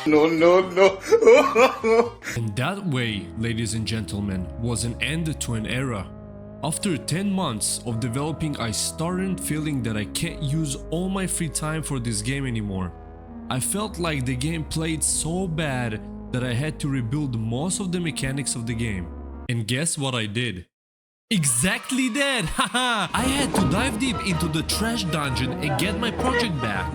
No, no, no. And that way, ladies and gentlemen, was an end to an era. After 10 months of developing, I started feeling that I can't use all my free time for this game anymore. I felt like the game played so bad that I had to rebuild most of the mechanics of the game. And guess what I did? Exactly that! Haha! I had to dive deep into the trash dungeon and get my project back.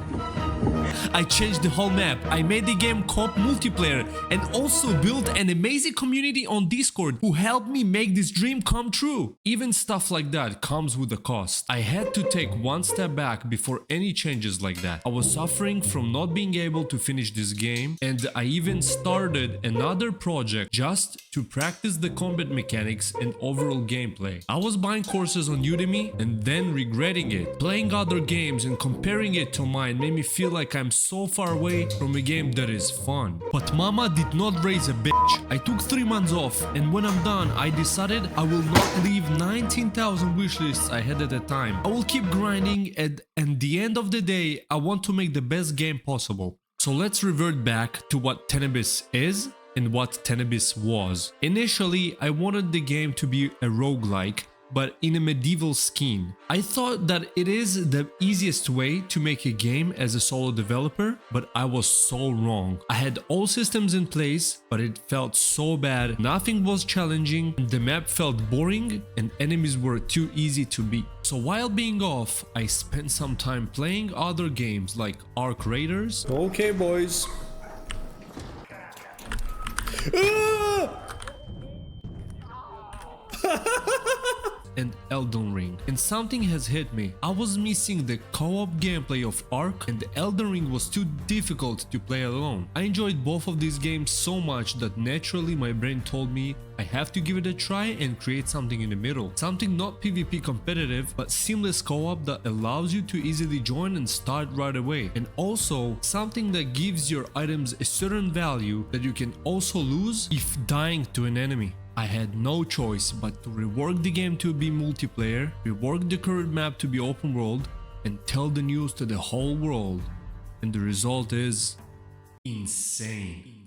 I changed the whole map, I made the game co-op multiplayer, and also built an amazing community on Discord who helped me make this dream come true. Even stuff like that comes with a cost. I had to take one step back before any changes like that. I was suffering from not being able to finish this game, and I even started another project just to practice the combat mechanics and overall gameplay. I was buying courses on Udemy and then regretting it. Playing other games and comparing it to mine made me feel like I'm so far away from a game that is fun. But mama did not raise a bitch. I took 3 months off, and when I'm done, I decided I will not leave 19,000 wishlists I had at the time. I will keep grinding, and at the end of the day, I want to make the best game possible. So let's revert back to what Tenebis is and what Tenebis was. Initially, I wanted the game to be a roguelike, but in a medieval scheme. I thought that it is the easiest way to make a game as a solo developer, but I was so wrong. I had all systems in place, but it felt so bad, nothing was challenging, the map felt boring, and enemies were too easy to beat. So while being off, I spent some time playing other games like Arc Raiders. Okay, boys. And Elden Ring. And something has hit me. I was missing the co-op gameplay of Ark, and Elden Ring was too difficult to play alone. I enjoyed both of these games so much that naturally my brain told me I have to give it a try and create something in the middle. Something not PvP competitive, but seamless co-op that allows you to easily join and start right away. And also something that gives your items a certain value that you can also lose if dying to an enemy. I had no choice but to rework the game to be multiplayer, rework the current map to be open world, and tell the news to the whole world. And the result is insane.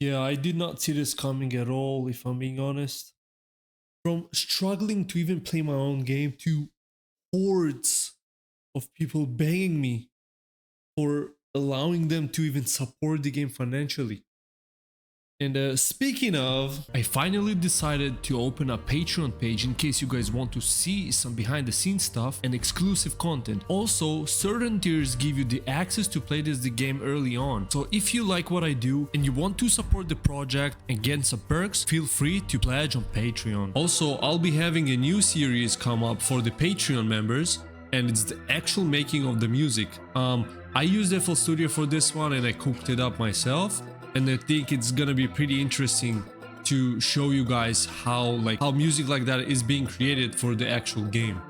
Yeah, I did not see this coming at all, if I'm being honest. From struggling to even play my own game to hordes of people begging me for allowing them to even support the game financially. And speaking of, I finally decided to open a Patreon page in case you guys want to see some behind the scenes stuff and exclusive content. Also, certain tiers give you the access to play the game early on. So if you like what I do and you want to support the project and get some perks, feel free to pledge on Patreon. Also, I'll be having a new series come up for the Patreon members, and it's the actual making of the music. I used FL Studio for this one and I cooked it up myself, and I think it's gonna be pretty interesting to show you guys how music like that is being created for the actual game.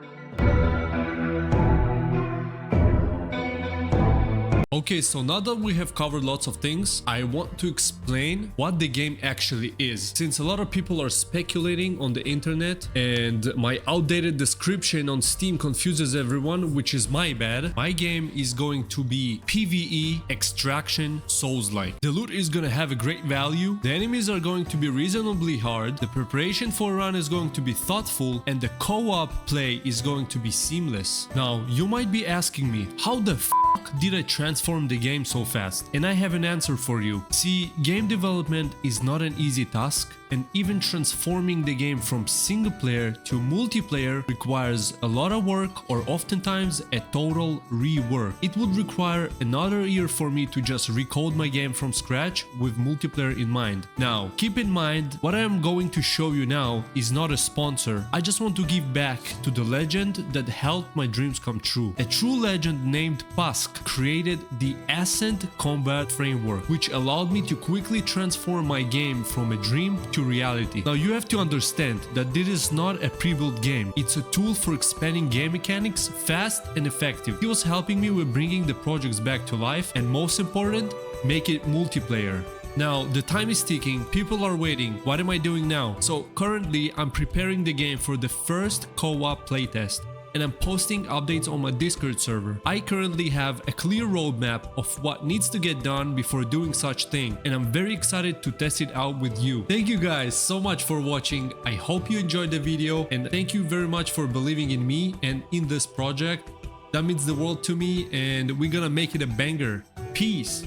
Okay, so now that we have covered lots of things, I want to explain what the game actually is. Since a lot of people are speculating on the internet and my outdated description on Steam confuses everyone, which is my bad, my game is going to be PvE extraction Souls-like. The loot is gonna have a great value, the enemies are going to be reasonably hard, the preparation for a run is going to be thoughtful, and the co-op play is going to be seamless. Now, you might be asking me, how the f did I transform the game so fast? And I have an answer for you. See, game development is not an easy task, and even transforming the game from single player to multiplayer requires a lot of work, or oftentimes a total rework. It would require another year for me to just recode my game from scratch with multiplayer in mind. Now, keep in mind, what I am going to show you now is not a sponsor. I just want to give back to the legend that helped my dreams come true. A true legend named Pusk created the Ascent Combat Framework, which allowed me to quickly transform my game from a dream to reality. Now you have to understand that this is not a pre-built game. It's a tool for expanding game mechanics fast and effective. He was helping me with bringing the projects back to life, and most important, make it multiplayer. Now, the time is ticking, people are waiting, what am I doing now? So currently, I'm preparing the game for the first co-op playtest, and I'm posting updates on my Discord server. I currently have a clear roadmap of what needs to get done before doing such thing, and I'm very excited to test it out with you. Thank you guys so much for watching. I hope you enjoyed the video, and thank you very much for believing in me and in this project. That means the world to me, and we're gonna make it a banger. Peace.